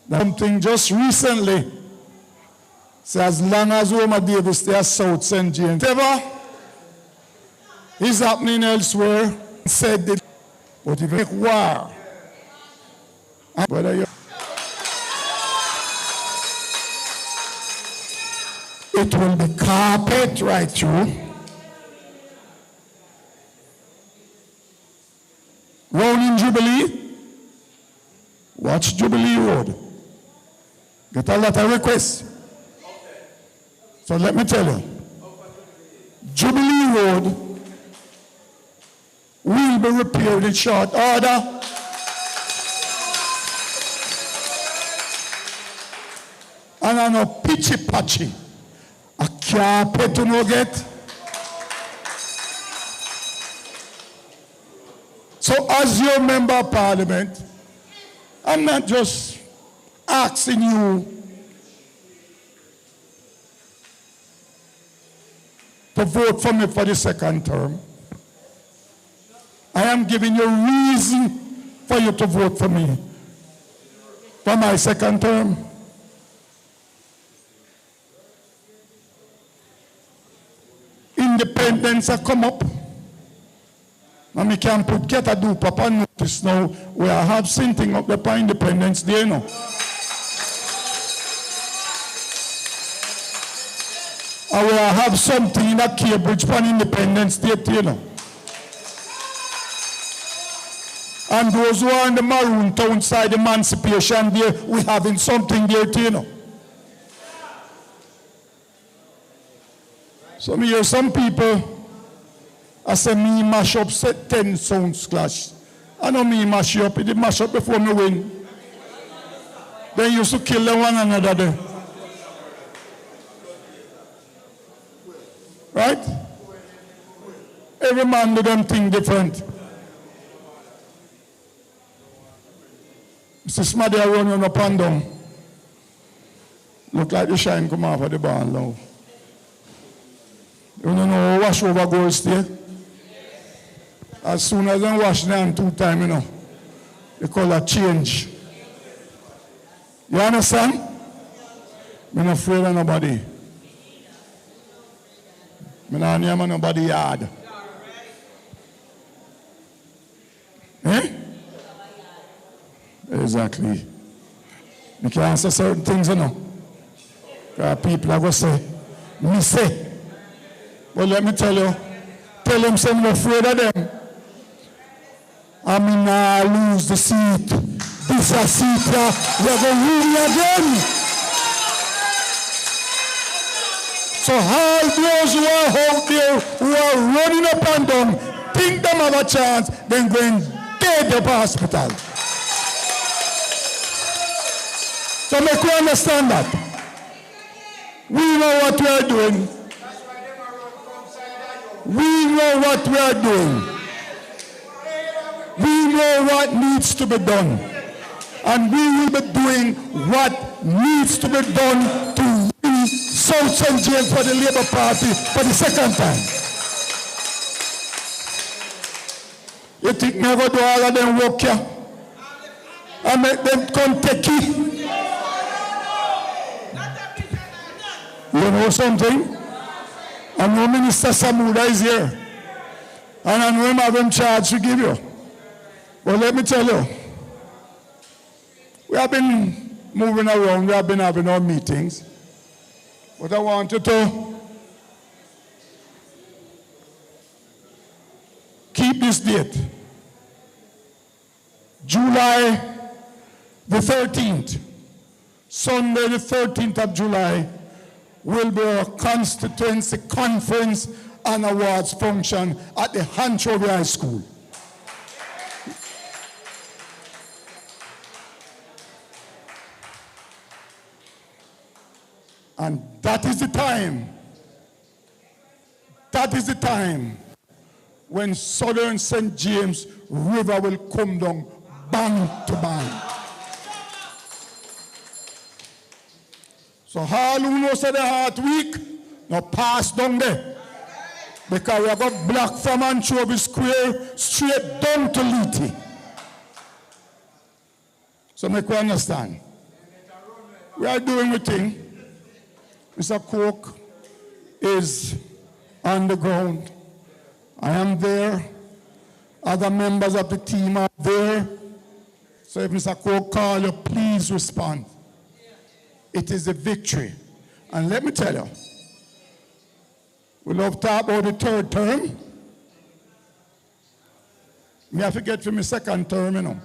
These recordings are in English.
Something just recently. So as long as Homer Davis stay at South St. James, whatever is happening elsewhere, said that, but if you make war, whether you it will be carpet right through. Round in Jubilee, watch Jubilee Road. Get a lot of requests. So let me tell you, Jubilee Road will be repaired in short order. And I know pitchy patchy. A carpet to no get. So as your member of parliament, I'm not just asking you to vote for me for the second term. I am giving you reason for you to vote for me for my second term. Independence have come up. And we can get a do papa notice now where I have something up there for Independence Day, you know. I will have something in a Cambridge for Independence Day, you know. And those who are in the Maroon Town side, Emancipation Day, we having something there, you know. So me hear some people, I say me mash up 10 sounds clash. I know me mash up, it did mash up before me win. They used to kill one another there. Right? Every man do them thing different. Mr. Smaddy running up and down. Look like the shine come off of the barn now. You don't know wash over gold stay. As soon as I wash them 2 times, you know, the color change. You understand? I'm not afraid of nobody. I'm not near nobody yard. Eh? Exactly. You can answer certain things, you know. People are going to say, me say. But let me tell you, tell them I'm afraid of them. I mean, I lose the seat. This is a seat we're going to win again. So all those who are out there, who are running up and down, think them have a chance, then going dead up hospital. So make you understand that. We know what we are doing. We know what we are doing. We know what needs to be done. And we will be doing what needs to be done to win South St. James for the Labour Party for the second time. You think me go do all of them work here? And make them come take it? You know something? I know Minister Samuda is here. And I know him have him charge to give you. But let me tell you, we have been moving around, we have been having our meetings. But I want you to keep this date. July the 13th, Sunday the 13th of July, will be a constituency conference and awards function at the Anchovy High School. And that is the time when Southern St. James River will come down bang to bang. So all who knows the heart week, now pass down there. Because we have got block from Anchovy Square straight down to Liti. So make we understand. We are doing a thing. Mr. Cook is on the ground. I am there. Other members of the team are there. So if Mr. Cook calls you, please respond. It is a victory. And let me tell you, we love to talk about the third term. Me have to get for my second term, you know.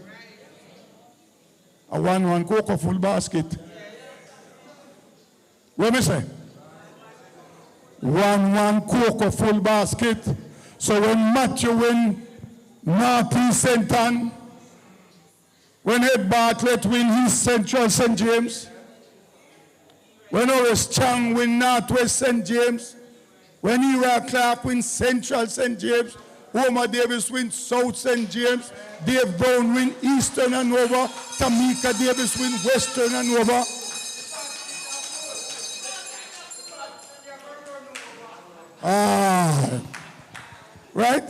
I want one cocoa full basket. What me say? One cocoa full basket. So when Matthew win Northeast St. Ann, when Ed Bartlett win East Central St. James, when Horace Chang win Northwest St. James, when Ira Clark win Central St. James, Homer Davis win South St. James, Dave Brown win Eastern and Nova, Tamika Davis win Western and Nova. Right?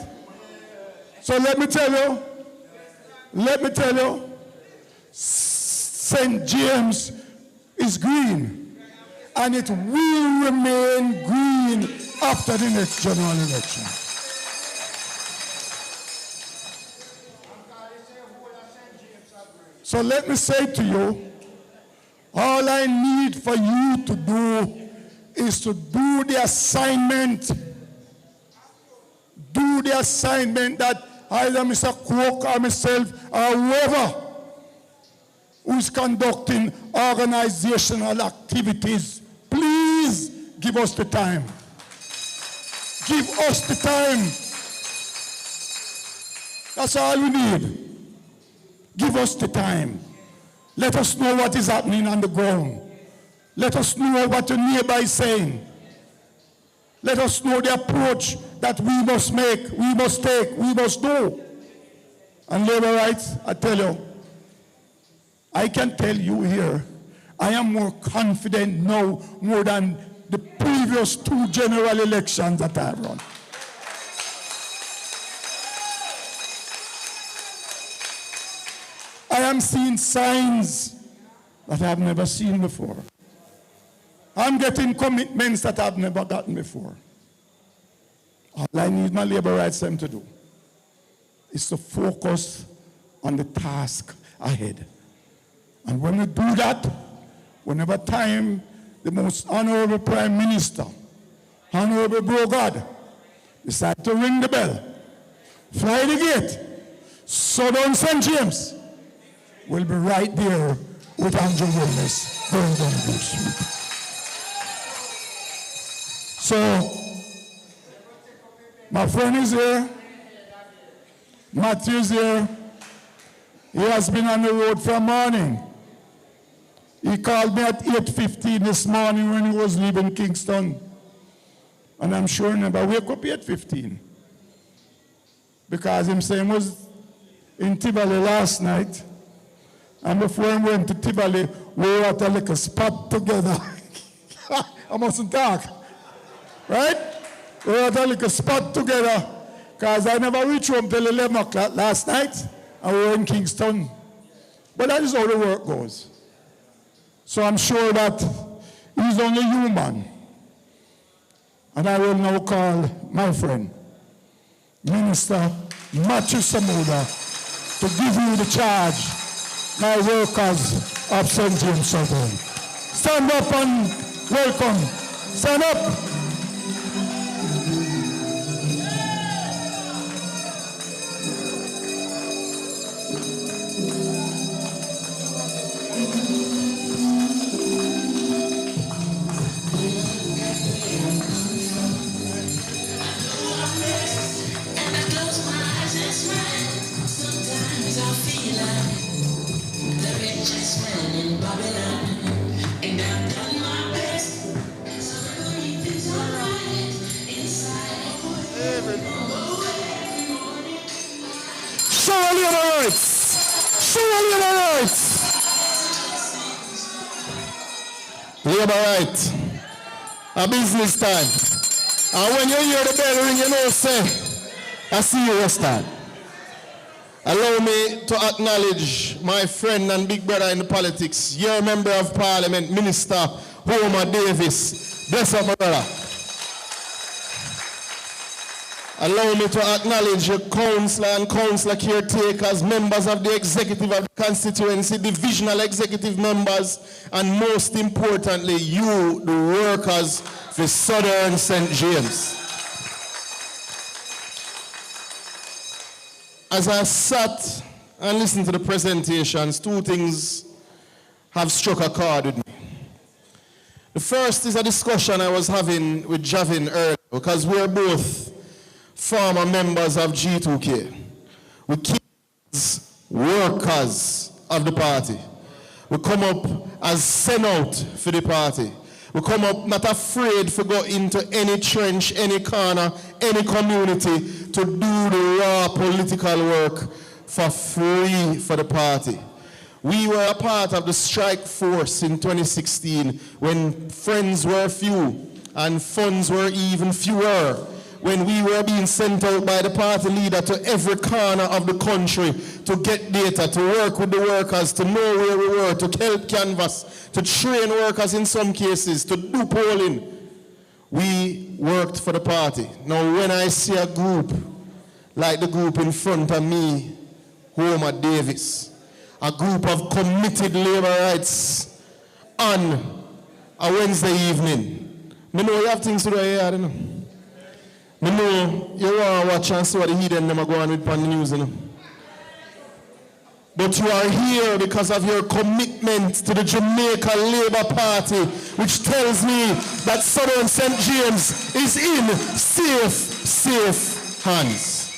So let me tell you, St. James is green, and it will remain green after the next general election. So let me say to you, all I need for you to do is to do the assignment. Do the assignment that either Mr. Cook or myself or whoever who's conducting organizational activities, please give us the time. Give us the time. That's all we need. Give us the time. Let us know what is happening on the ground. Let us know what your neighbor is saying. Let us know the approach that we must make, we must take, we must do. And labor rights, I tell you, I can tell you here, I am more confident now more than the previous 2 general elections that I have run. I am seeing signs that I have never seen before. I'm getting commitments that I've never gotten before. All I need my labor rights team to do is to focus on the task ahead. And when we do that, whenever time the most honorable Prime Minister, Honorable Brogard, decide to ring the bell, fly the gate, so down St. James, we'll be right there with Andrew Willis going down Blue Street. So, my friend is here. Matthew is here. He has been on the road from morning. He called me at 8:15 this morning when he was leaving Kingston. And I'm sure he never wake up 8:15. Because him saying was in Tivoli last night. And before he went to Tivoli, we were at a little spot together. I mustn't talk. Right? We were at a little spot together. Because I never reached home till 11 o'clock last night. And we were in Kingston. But that is how the work goes. So I'm sure that he's only human. And I will now call my friend, Minister Matthew Samuda, to give you the charge, my workers of St. James Southern. Stand up and welcome. Stand up. Labor right. A business time. And when you hear the bell ring, you know, say, I see you start. Allow me to acknowledge my friend and big brother in the politics, your Member of Parliament, Minister Homer Davis. Bless up, my brother. Allow me to acknowledge your councillor and councillor caretakers, members of the executive of the constituency, divisional executive members, and most importantly, you, the workers for Southern St. James. As I sat and listened to the presentations, two things have struck a chord with me. The first is a discussion I was having with Javin earlier, because we're both former members of G2K. We kids, workers of the party. We come up as sent out for the party. We come up not afraid to go into any trench, any corner, any community to do the raw political work for free for the party. We were a part of the strike force in 2016 when friends were few and funds were even fewer, when we were being sent out by the party leader to every corner of the country to get data, to work with the workers, to know where we were, to help canvass, to train workers in some cases, to do polling. We worked for the party. Now when I see a group like the group in front of me, Homer Davis, a group of committed labor rights on a Wednesday evening, I know you have things to do here, I don't know. I know you want to watch and see what the heathen them are going with on the news, you know. But you are here because of your commitment to the Jamaica Labour Party, which tells me that Southern St. James is in safe hands.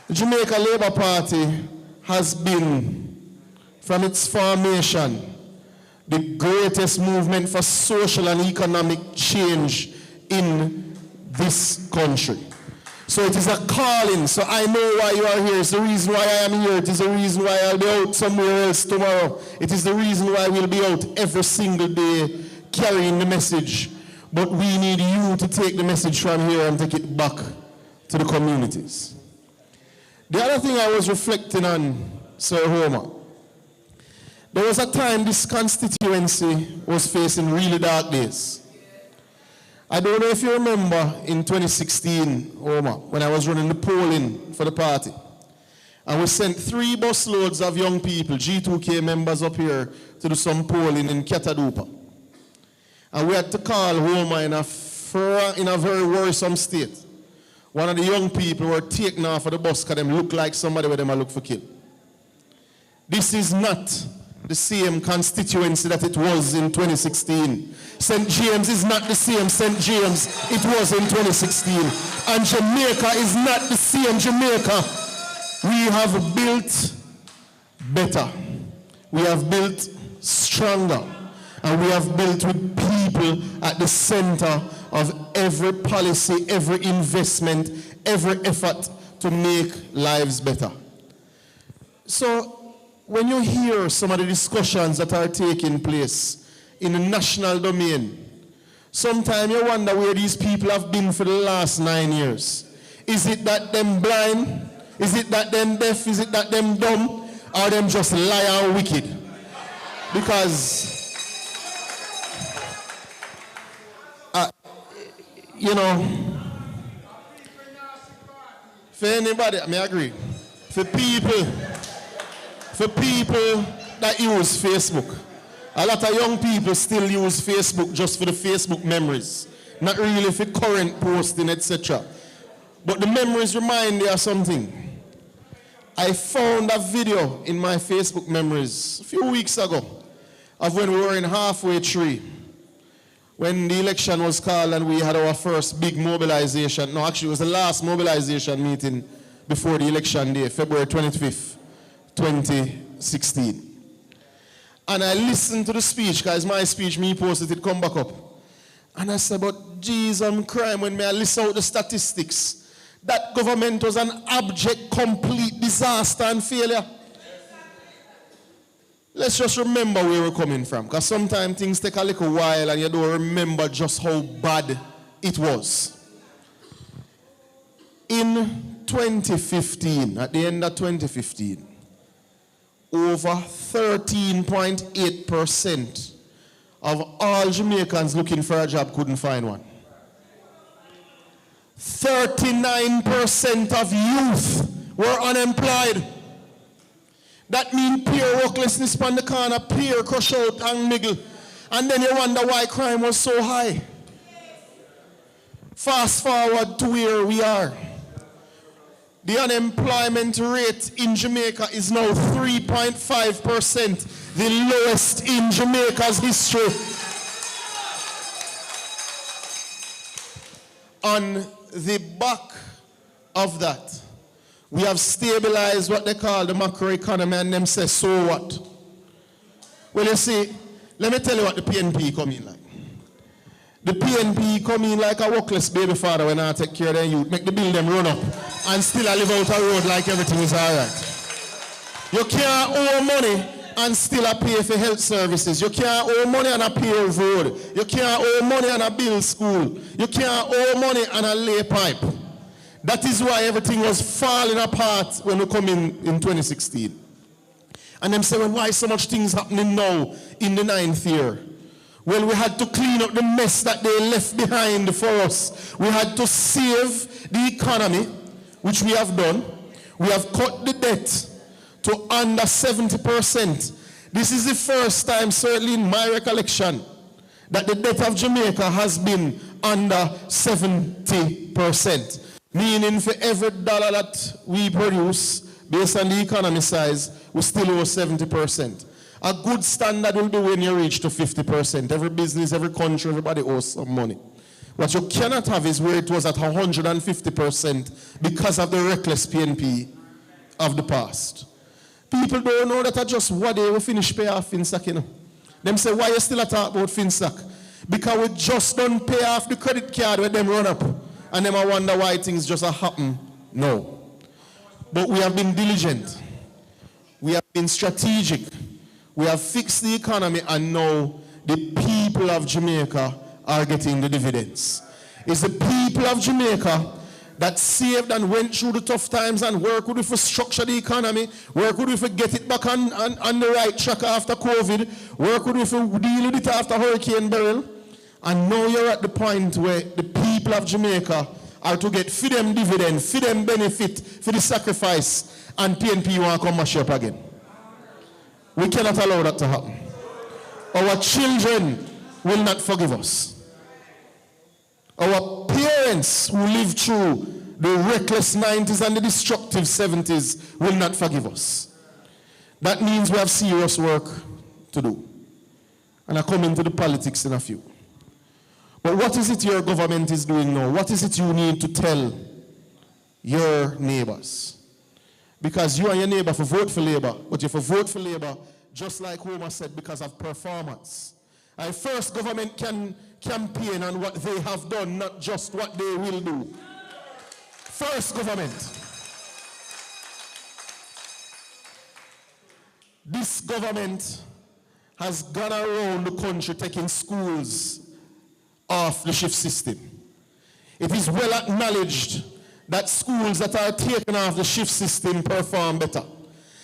The Jamaica Labour Party has been, from its formation, the greatest movement for social and economic change in this country. So it is a calling. So I know why you are here. It's the reason why I am here. It is the reason why I'll be out somewhere else tomorrow. It is the reason why we'll be out every single day carrying the message. But we need you to take the message from here and take it back to the communities. The other thing I was reflecting on, Sir Homer, there was a time this constituency was facing really dark days. I don't know if you remember in 2016, Homer, when I was running the polling for the party. And we sent 3 busloads of young people, G2K members up here, to do some polling in Catadupa. And we had to call Homer in a very worrisome state. One of the young people were taken off of the bus because they looked like somebody where they might look for kill. This is not the same constituency that it was in 2016. St. James is not the same St. James it was in 2016. And Jamaica is not the same Jamaica. We have built better. We have built stronger. And we have built with people at the center of every policy, every investment, every effort to make lives better. So, when you hear some of the discussions that are taking place in the national domain, sometimes you wonder where these people have been for the last 9 years. Is it that them blind? Is it that them deaf? Is it that them dumb? Or them just liar and wicked? Because, you know, for anybody, I agree. For people that use Facebook, a lot of young people still use Facebook just for the Facebook memories, not really for current posting, etc. But the memories remind you of something. I found a video in my Facebook memories a few weeks ago of when we were in halfway tree, when the election was called and we had our first big mobilization. No, actually it was the last mobilization meeting before the election day, February 25th. 2016. And I listened to the speech, guys, my speech, me posted it, come back up. And I said, but geez, I'm crying when I list out the statistics. That government was an abject, complete disaster and failure. Let's just remember where we're coming from, because sometimes things take a little while and you don't remember just how bad it was. In 2015, at the end of 2015, over 13.8% of all Jamaicans looking for a job couldn't find one. 39% of youth were unemployed. That means peer worklessness on the corner, peer crush out and niggle. And then you wonder why crime was so high. Fast forward to where we are. The unemployment rate in Jamaica is now 3.5%, the lowest in Jamaica's history. On the back of that, we have stabilized what they call the macroeconomy, and them say, so what? Well, you see, let me tell you what the PNP come in like. The PNP come in like a workless baby father when I take care of their youth, make the bill them run up, and still I live out a road like everything is all right. You can't owe money and still I pay for health services. You can't owe money and I pay a road. You can't owe money and I build school. You can't owe money and I lay pipe. That is why everything was falling apart when we come in 2016. And them say, well, why so much things happening now in the 9th year? Well, we had to clean up the mess that they left behind for us. We had to save the economy, which we have done. We have cut the debt to under 70%. This is the first time, certainly in my recollection, that the debt of Jamaica has been under 70%. Meaning for every dollar that we produce, based on the economy size, we still owe 70%. A good standard will be when you reach to 50%. Every business, every country, everybody owes some money. What you cannot have is where it was at 150% because of the reckless PNP of the past. People don't know that I just what they will finish pay off FinSac, you know. Them say, why you still talk about FinSac? Because we just don't pay off the credit card when them run up. And then I wonder why things just happen. No. But we have been diligent. We have been strategic. We have fixed the economy, and now the people of Jamaica are getting the dividends. It's the people of Jamaica that saved and went through the tough times and worked with to structure the economy, worked with to get it back on the right track after COVID, worked with to deal with it after Hurricane Beryl. And now you're at the point where the people of Jamaica are to get for them dividend, for them benefit, for the sacrifice, and PNP want to come mash up again. We cannot allow that to happen. Our children will not forgive us. Our parents who lived through the reckless 90s and the destructive 70s will not forgive us. That means we have serious work to do. And I come into the politics in a few. But what is it your government is doing now? What is it you need to tell your neighbors? Because you and your neighbor for vote for Labour, but you for vote for Labour, just like Homer said, because of performance. And first, government can campaign on what they have done, not just what they will do. First, government. This government has gone around the country taking schools off the shift system. It is well acknowledged that schools that are taken off the shift system perform better.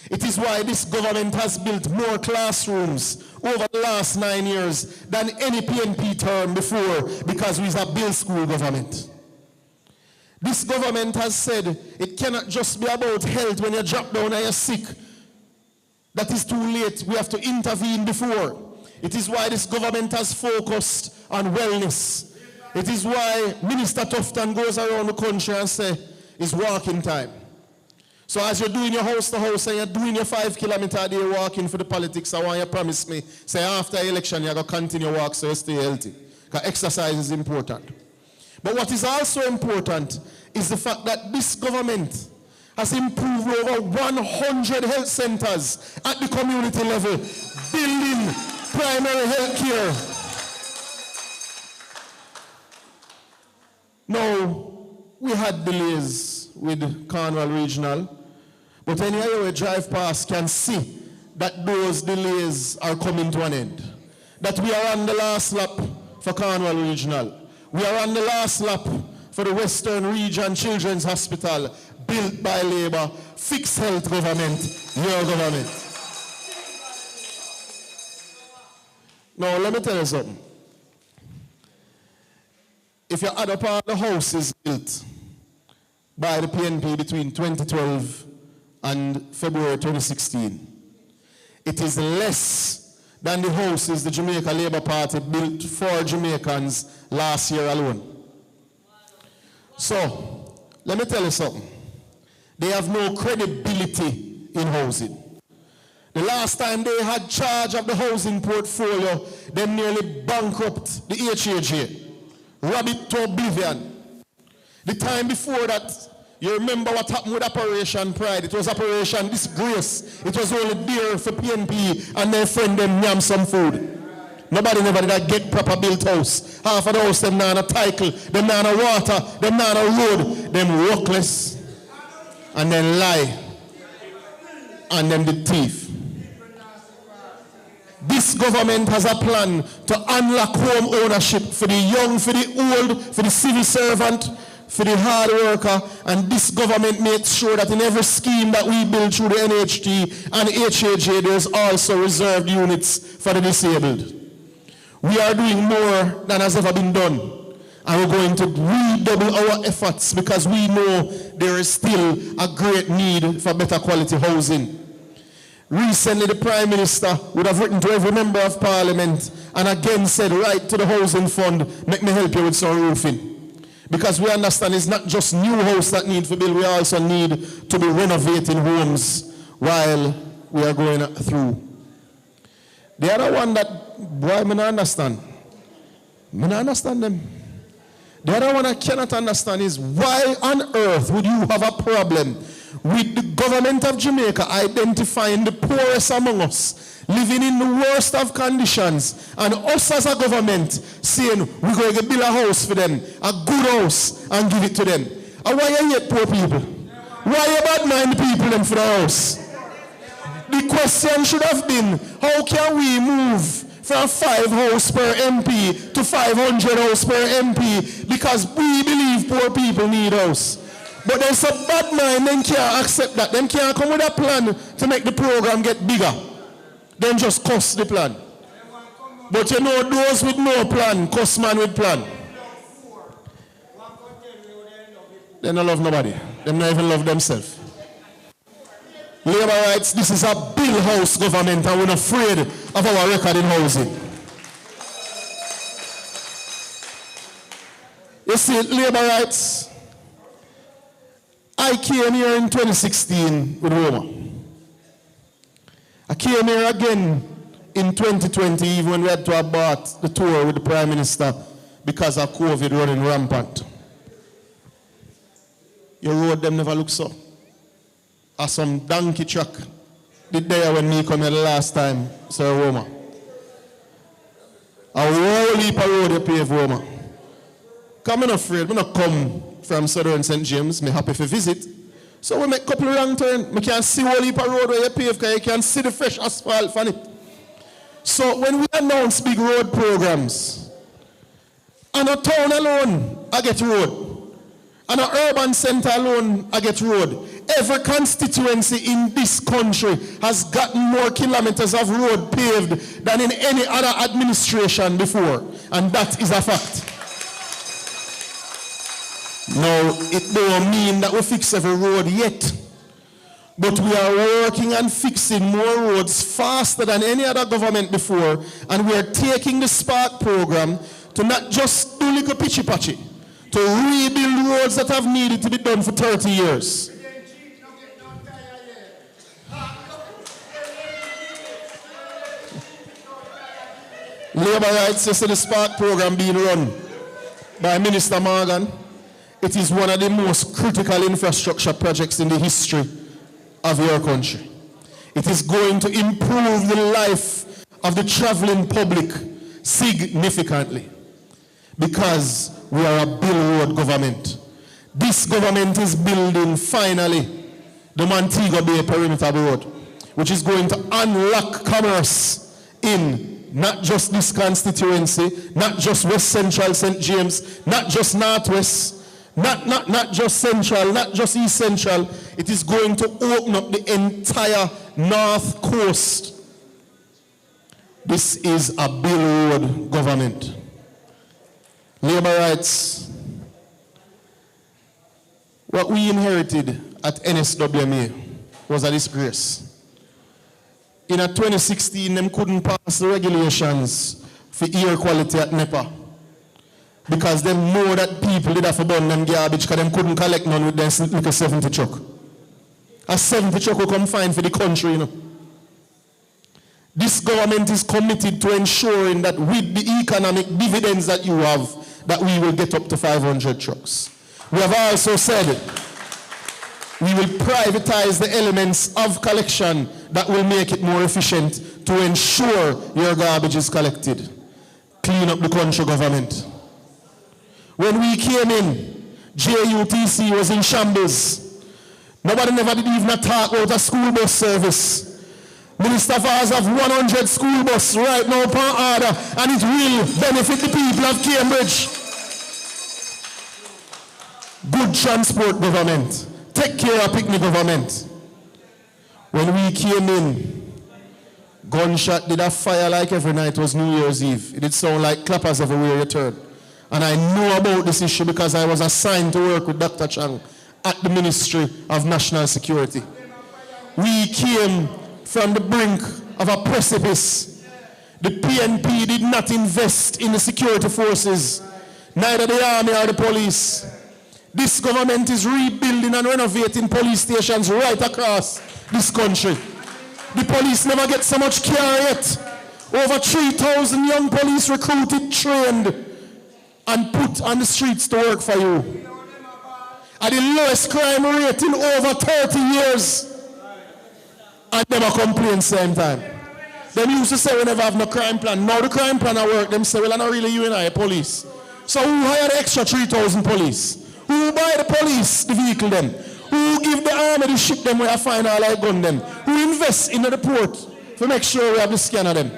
It is why this government has built more classrooms over the last 9 years than any PNP term before, because we are a build school government. This government has said it cannot just be about health when you drop down and you're sick. That is too late. We have to intervene before. It is why this government has focused on wellness. It is why Minister Tufton goes around the country and says it's walking time. So as you're doing your house to house and you're doing your 5 kilometer a day walking for the politics, I want you to promise me, say after election you're going to continue walk so you stay healthy. Because exercise is important. But what is also important is the fact that this government has improved over 100 health centers at the community level, building primary health care. Now, we had delays with Cornwall Regional, but anywhere we drive past can see that those delays are coming to an end. That we are on the last lap for Cornwall Regional. We are on the last lap for the Western Region Children's Hospital, built by Labour, fixed health government, your government. Now, let me tell you something. If you add up all the houses built by the PNP between 2012 and February 2016, it is less than the houses the Jamaica Labour Party built for Jamaicans last year alone. So, let me tell you something. They have no credibility in housing. The last time they had charge of the housing portfolio, they nearly bankrupt the HAJ, robbed it to oblivion. The time before that, you remember what happened with Operation Pride. It was Operation Disgrace. It was only there for PNP and their friend them yam some food. Nobody never did get proper built house. Half of the house, them not a title, them not a water, them not a road, them workless, and then lie, and then the thief. This government has a plan to unlock home ownership for the young, for the old, for the civil servant, for the hard worker, and this government makes sure that in every scheme that we build through the NHT and HAJ, there's also reserved units for the disabled. We are doing more than has ever been done, and we're going to redouble our efforts because we know there is still a great need for better quality housing. Recently, the Prime Minister would have written to every member of Parliament and again said, write to the Housing Fund, make me help you with some roofing. Because we understand it's not just new house that need to build, we also need to be renovating homes while we are going through. The other one that, boy, I don't understand. I don't understand them. The other one I cannot understand is why on earth would you have a problem with the government of Jamaica identifying the poorest among us, living in the worst of conditions, and us as a government saying we're going to build a house for them, a good house, and give it to them. And why you hate poor people? Why you bad mind people them for the house? The question should have been, how can we move from 5 houses per MP to 500 houses per MP because we believe poor people need house. But there's a bad mind, them can't accept that. Them can't come with a plan to make the program get bigger. Then just cost the plan. But you know, those with no plan, cost man with plan. They don't love nobody. They don't even love themselves. Labour rights, this is a bill house government and we're not afraid of our record in housing. You see, Labour rights, I came here in 2016 with Homer. I came here again in 2020, even when we had to abort the tour with the Prime Minister because of COVID running rampant. Your road them never look so. As some donkey truck did there when me come here the last time, Sir Homer. A whole heap of road you pave, Homer. Because I'm not afraid, I'm not come from Southern St.James, I'm happy to visit. So we make a couple of wrong turns. I can see a whole heap of road where you pave because you can see the fresh asphalt from it. So when we announce big road programs, and a town alone, I get road. And an urban center alone, I get road. Every constituency in this country has gotten more kilometers of road paved than in any other administration before. And that is a fact. Now, it don't mean that we fix every road yet. But we are working and fixing more roads faster than any other government before. And we are taking the Spark program to not just do little pitchy-patchy, to rebuild roads that have needed to be done for 30 years. Labour rights, you see the Spark program being run by Minister Morgan. It is one of the most critical infrastructure projects in the history of your country. It is going to improve the life of the traveling public significantly because we are a bill road government. This government is building finally the Montego Bay Perimeter Road, which is going to unlock commerce in not just this constituency, not just West Central St. James, not just Northwest, Not just Central, not just East Central. It is going to open up the entire North Coast. This is a Bill Road government. Labor rights. What we inherited at NSWMA was a disgrace. In 2016, them couldn't pass the regulations for air quality at NEPA because them know that people did have to burn them garbage because them couldn't collect none with them like a 70 truck. A 70 truck will come fine for the country, you know. This government is committed to ensuring that with the economic dividends that you have, that we will get up to 500 trucks. We have also said we will privatize the elements of collection that will make it more efficient to ensure your garbage is collected. Clean up the country, government. When we came in, JUTC was in shambles. Nobody never did even talk about a school bus service. Minister Fars have 100 school buses right now per order, and it will benefit the people of Cambridge. Good transport, government. Take care of picnic, government. When we came in, gunshot did a fire like every night was New Year's Eve. It did sound like clappers everywhere you turn. And I know about this issue because I was assigned to work with Dr. Chang at the Ministry of National Security. We came from the brink of a precipice. The PNP did not invest in the security forces, neither the army or the police. This government is rebuilding and renovating police stations right across this country. The police never get so much care yet. Over 3,000 young police recruited, trained, and put on the streets to work for you. At the lowest crime rate in over 30 years. And never complain same time. Them used to say we never have no crime plan. Now the crime plan at work, them say, well, I'm not really you and I, police. So who hired the extra 3,000 police? Who buy the police, the vehicle them? Who give the army the ship them where I find all like gun them? Who invest in the port to make sure we have the scan of them?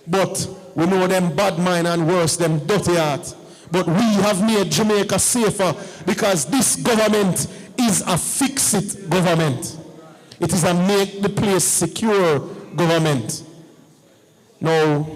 But we know them bad mind and worse, them dirty heart. But we have made Jamaica safer because this government is a fix-it government. It is a make the place secure government. Now,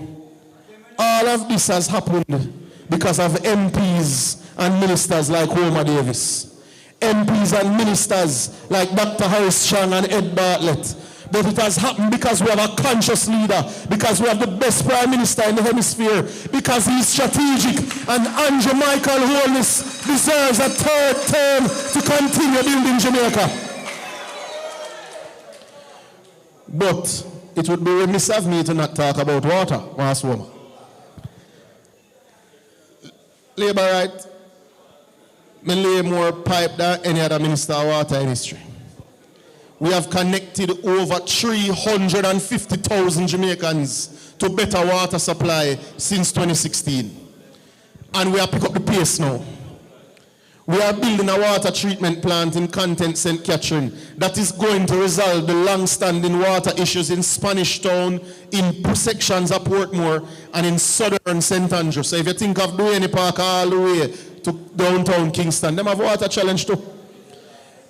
all of this has happened because of MPs and ministers like Homer Davis. MPs and ministers like Dr. Harris Chang and Ed Bartlett. But it has happened because we have a conscious leader, because we have the best prime minister in the hemisphere, because he's strategic, and Andrew Michael Holness deserves a third term to continue building Jamaica. But it would be remiss of me to not talk about water, Mass Woman. Labour right, me lay more pipe than any other minister of water in history. We have connected over 350,000 Jamaicans to better water supply since 2016. And we have picked up the pace now. We are building a water treatment plant in Content St. Catherine that is going to resolve the long-standing water issues in Spanish Town, in sections of Portmore, and in southern St. Andrew. So if you think of Duane Park all the way to downtown Kingston, them have water challenge too.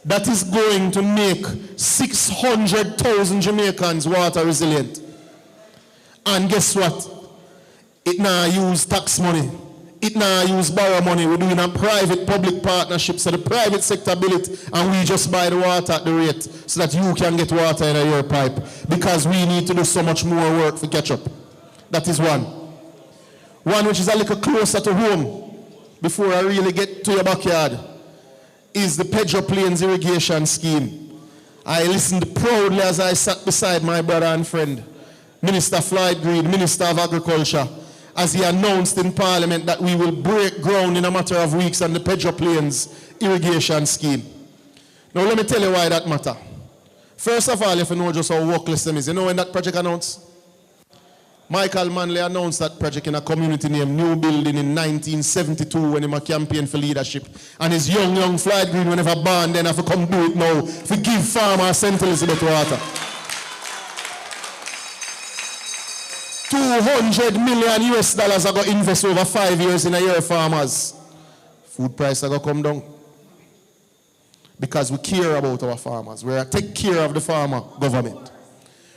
That is going to make 600,000 Jamaicans water resilient. And guess what? It now use tax money. It now use borrow money. We're doing a private-public partnership, so the private sector bill it, and we just buy the water at the rate so that you can get water in your pipe, because we need to do so much more work for catch up. That is one. One which is a little closer to home, before I really get to your backyard, is the Pedro Plains irrigation scheme. I listened proudly as I sat beside my brother and friend, Minister Floyd Green, Minister of Agriculture, as he announced in Parliament that we will break ground in a matter of weeks on the Pedro Plains irrigation scheme. Now let me tell you why that matter. First of all, if you know just how workless them is, you know when that project announced? Michael Manley announced that project in a community named New Building in 1972 when he was campaigning for leadership. And his young Floyd Green, whenever born, then have to come do it now, to give farmers St. Elizabeth water. 200 million US dollars are going to invest over 5 years in a year farmers. Food price are going to come down. Because we care about our farmers. We take care of the farmer government.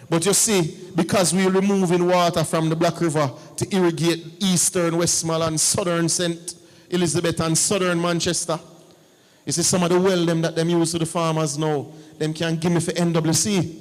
But you see, because we're removing water from the Black River to irrigate eastern Westmoreland, southern St. Elizabeth and southern Manchester, you see some of the well them that them use to the farmers now, them can give me for NWC.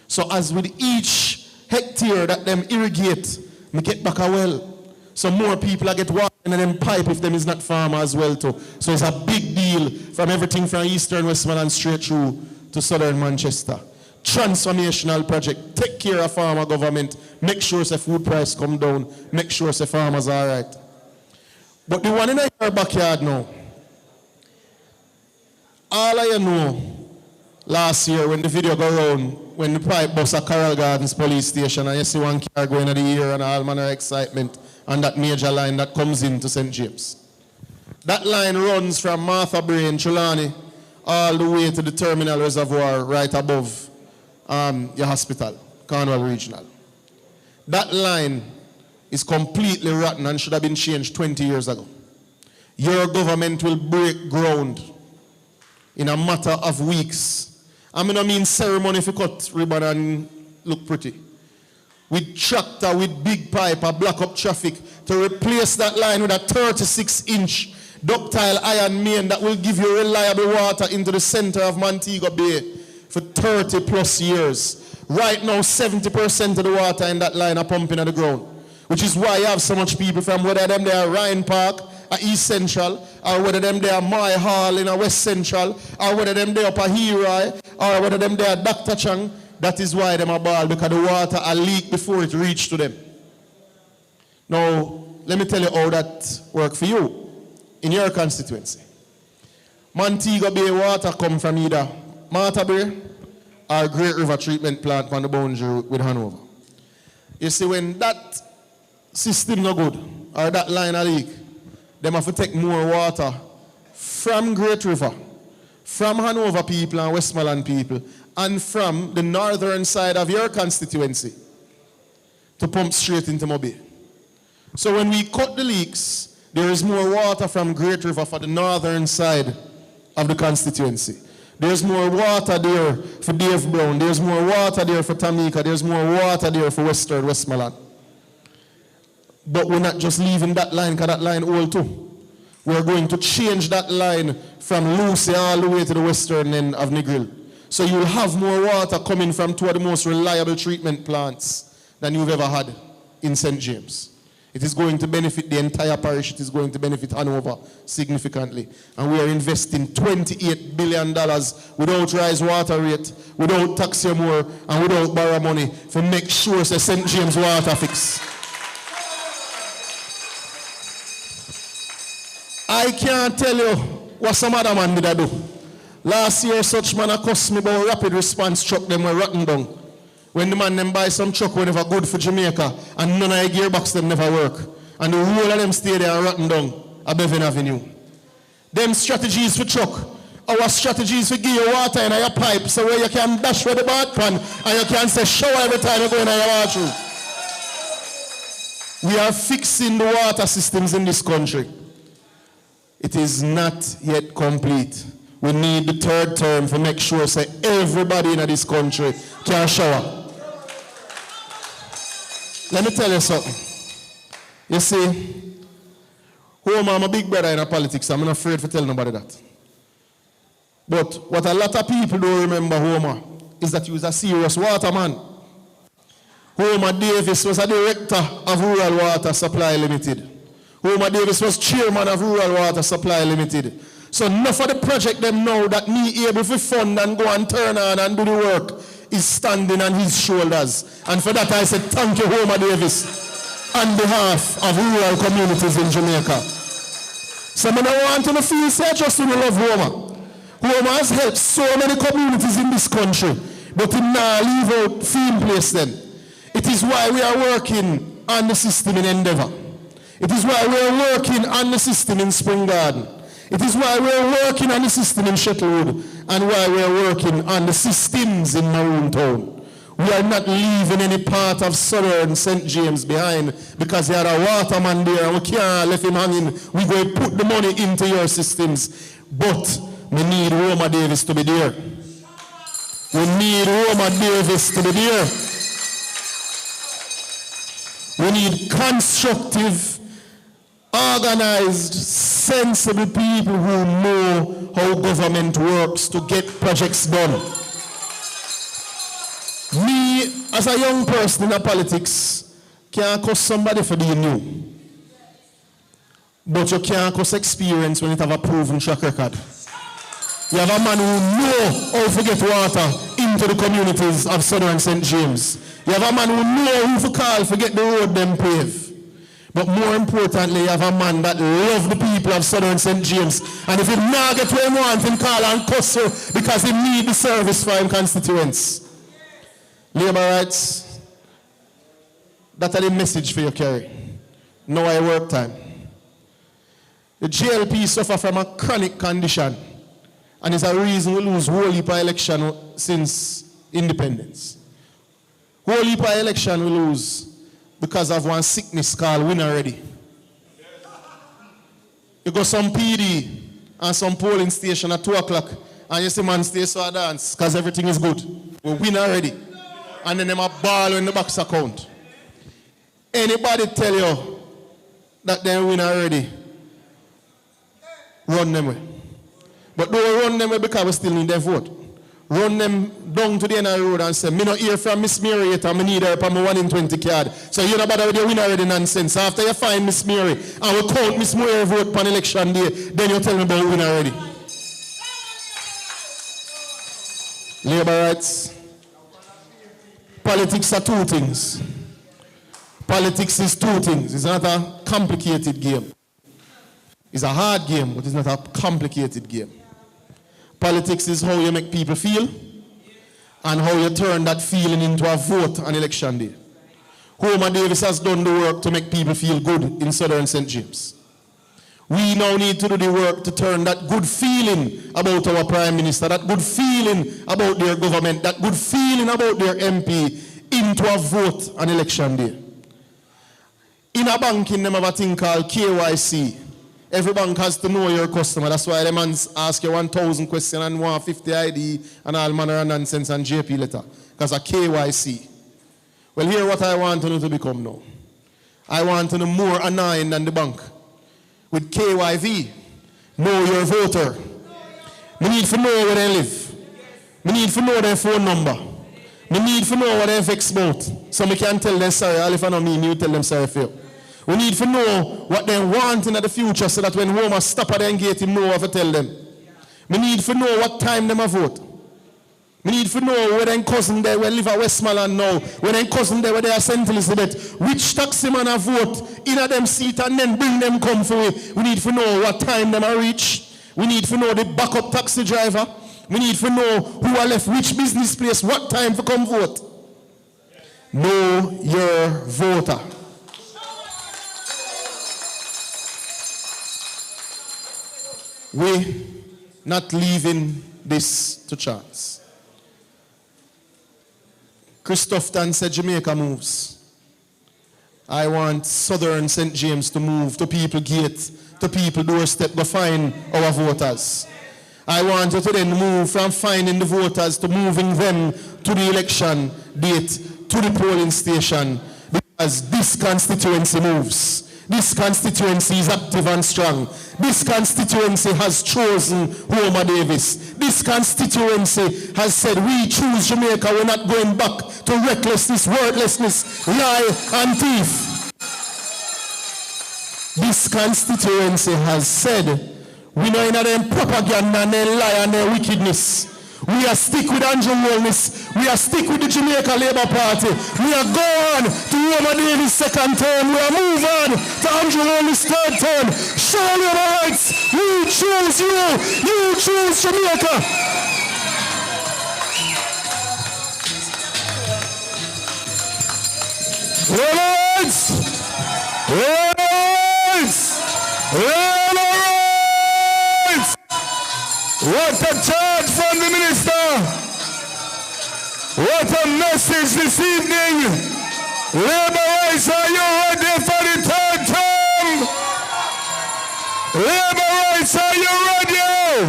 So as with each hectare that them irrigate, me get back a well. So more people get water in them pipe if them is not farmer as well too. So it's a big deal from everything from eastern Westmoreland straight through to southern Manchester. Transformational project. Take care of farmer government. Make sure the food price come down. Make sure the farmers are all right. But the one in our backyard now, all I know last year when the video go around, when the pipe bust at Carroll Gardens police station and you see one car going of the year and all manner of excitement and that major line that comes into St. James. That line runs from Martha Brain, Trelawney, all the way to the terminal reservoir right above your hospital, Cornwall Regional. That line is completely rotten and should have been changed 20 years ago. Your government will break ground in a matter of weeks. I mean ceremony if you cut ribbon and look pretty. With tractor, with big pipe, a block up traffic to replace that line with a 36-inch ductile iron main that will give you reliable water into the center of Montego Bay for 30 plus years. Right now, 70% of the water in that line are pumping at the ground, which is why you have so much people from whether them they are Ryan Park, at East Central, or whether them they are My Hall in a West Central, or whether them they are up a Hero, or whether them they are Dr. Chang. That is why them are ball, because the water are leak before it reach to them. Now, let me tell you how that work for you in your constituency. Montego Bay water come from either Martha Bay or Great River Treatment Plant on the boundary with Hanover. You see, when that system no good or that line a leak, them have to take more water from Great River, from Hanover people and Westmoreland people, and from the northern side of your constituency to pump straight into Mobile. So when we cut the leaks, there is more water from Great River for the northern side of the constituency. There's more water there for Dave Brown. There's more water there for Tamika. There's more water there for Western Westmoreland. But we're not just leaving that line, because that line old too. We're going to change that line from Lucy all the way to the western end of Negril. So you'll have more water coming from two of the most reliable treatment plants than you've ever had in St. James. It is going to benefit the entire parish. It is going to benefit Hanover significantly. And we are investing $28 billion without rise water rate, without tax you more, and without borrow money to make sure the St. James water fix. I can't tell you what some other man did I do. Last year, such man cost me about rapid response truck them were rotten down. When the man them buy some truck were never good for Jamaica, and none of the gearbox them never work. And the whole of them stay there and rotten down at Bevan Avenue. Them strategies for truck, our strategies for give you water in your pipe, so where you can dash with the bath pan, and you can say shower every time you go in your bathroom. We are fixing the water systems in this country. It is not yet complete. We need the third term to make sure that everybody in this country can shower. Let me tell you something. You see, Homer, I'm a big brother in politics. I'm not afraid to tell nobody that. But what a lot of people don't remember Homer is that he was a serious waterman. Homer Davis was a director of Rural Water Supply Limited. Homer Davis was chairman of Rural Water Supply Limited. So enough of the project them know that me able to fund and go and turn on and do the work is standing on his shoulders. And for that I said thank you, Homer Davis, on behalf of rural communities in Jamaica. So I don't want to feel say just to love Homer. Homer has helped so many communities in this country, but he now leave out film place then. It is why we are working on the system in Endeavour. It is why we are working on the system in Spring Garden. It is why we are working on the system in Shuttlewood, and why we are working on the systems in Maroon Town. We are not leaving any part of southern St. James behind because there are a waterman there and we can't let him hanging. We go put the money into your systems. But we need Homer Davis to be there. We need Homer Davis to be there. We need constructive, organized, sensible people who know how government works to get projects done. Me, as a young person in politics, can't cost somebody for being new. But you can't cost experience when you have a proven track record. You have a man who knows how to get water into the communities of southern St. James. You have a man who knows who to call to get the road them paved. But more importantly, you have a man that loves the people of southern St. James. And if he not get where he wants, him call and cuss her because he need the service for him constituents. Labour rights, that's the message for you, Kerry. Now I work time. The JLP suffer from a chronic condition. And it's a reason we lose whole heap of election since independence. Whole heap of election we lose because of one sickness called win already. You go some PD and some polling station at 2 o'clock and you see man stay so I dance because everything is good. We win already. And then them a ball in the box account. Anybody tell you that they win already, run them away. But don't run them away because we still need their vote. Run them down to the end of the road and say, me not hear from Miss Mary yet and me need her for my 1 in 20 card. So you know about the win already nonsense. After you find Miss Mary and we count Miss Mary vote on election day, then you tell me about win already. Labour rights. Politics are two things. Politics is two things. It's not a complicated game. It's a hard game, but it's not a complicated game. Politics is how you make people feel and how you turn that feeling into a vote on election day. Homer Davis has done the work to make people feel good in southern St. James. We now need to do the work to turn that good feeling about our Prime Minister, that good feeling about their government, that good feeling about their MP into a vote on election day. In a banking, they have a thing called KYC. Every bank has to know your customer. That's why the man ask you 1,000 questions and 150 ID and all manner of nonsense and JP letter. Because a KYC. Well, here what I want to know to become now. I want to know more annoying than the bank. With KYV, know your voter. We need to know where they live. We need to know their phone number. We need to know what they vex about. So we can tell them sorry. All if I know me, you tell them sorry for you. We need to know what they want in the future so that when Homer stop at them gate, him know what to tell them. We need to know what time them a vote. We need to know where their cousin there will live at Westmoreland now, where their cousin there where they are St. Elizabeth, which taxi man a vote in a them seat and then bring them come for it. We need to know what time them a reach. We need to know the backup taxi driver. We need to know who are left which business place, what time to come vote. Know your voter. We not leaving this to chance. Christopherton said Jamaica moves. I want southern St. James to move to people gate, to people doorstep, to find our voters. I want you to then move from finding the voters to moving them to the election date, to the polling station, because this constituency moves. This constituency is active and strong. This constituency has chosen Homer Davis. This constituency has said, we choose Jamaica, we're not going back to recklessness, wordlessness, lie, and thief. This constituency has said, we know in them propaganda and their lie and their wickedness. We are stick with Andrew Wellness. We are stick with the Jamaica Labour Party. We are going to Homer Davis' second term. We are moving on to Andrew Wellness' third term. Show Labour rights. We choose you. You choose Jamaica. Labour rights. Labour rights. Labour rights. What a charge from the minister! What What a message this evening. Labor rights, are you ready for the third term? Labor rights, are you ready?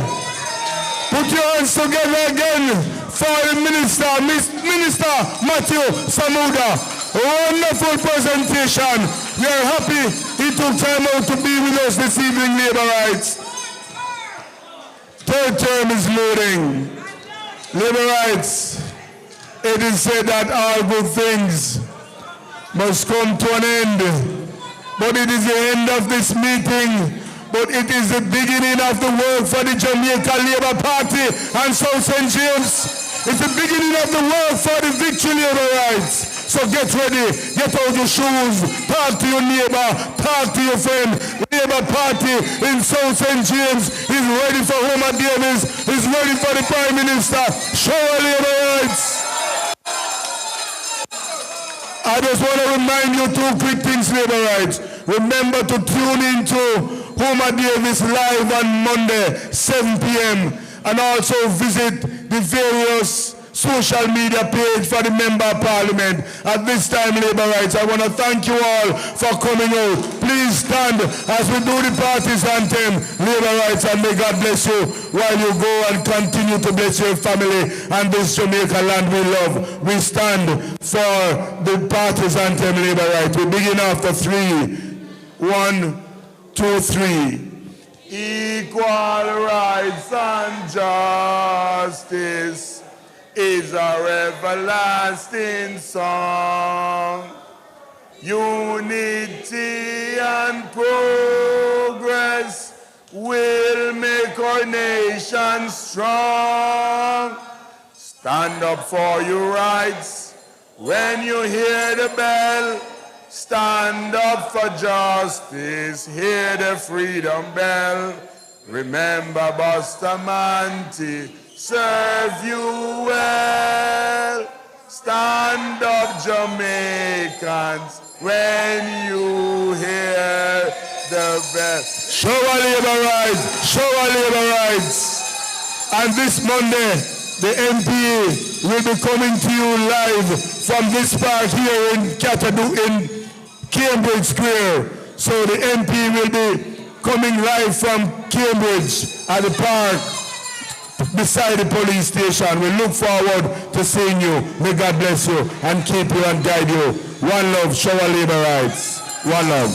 Put your hands together again for the minister, Minister Matthew Samuda. Wonderful presentation. We are happy he took time out to be with us this evening, labor rights. Third term is loading. Labor rights, it is said that all good things must come to an end. But it is the end of this meeting. But it is the beginning of the work for the Jamaica Labour Party and South St.James. It's the beginning of the work for the victory labor rights. So get ready, get out your shoes, talk to your neighbor, talk to your friend. Labour Party in South St.James is ready for Homer Davis, is ready for the Prime Minister. Show our labor rights. I just want to remind you two quick things, labor rights. Remember to tune into Homer Davis live on Monday, 7 p.m. and also visit the various social media page for the Member of Parliament. At this time, labor rights, I want to thank you all for coming out. Please stand as we do the party's anthem, labor rights, and may God bless you while you go and continue to bless your family and this Jamaica land we love. We stand for the party's anthem, labor rights. We begin after 3. 1, 2, 3. Equal rights and justice is our everlasting song. Unity and progress will make our nation strong. Stand up for your rights when you hear the bell. Stand up for justice, hear the freedom bell. Remember Bustamante, serve you well. Stand up, Jamaicans, when you hear the bell. Show our labor rights, show our labor rights. And this Monday, the MP will be coming to you live from this park here in Cambridge Square. So the MP will be coming live from Cambridge at the park beside the police station. We look forward to seeing you. May God bless you and keep you and guide you. One love, show our labor rights. One love.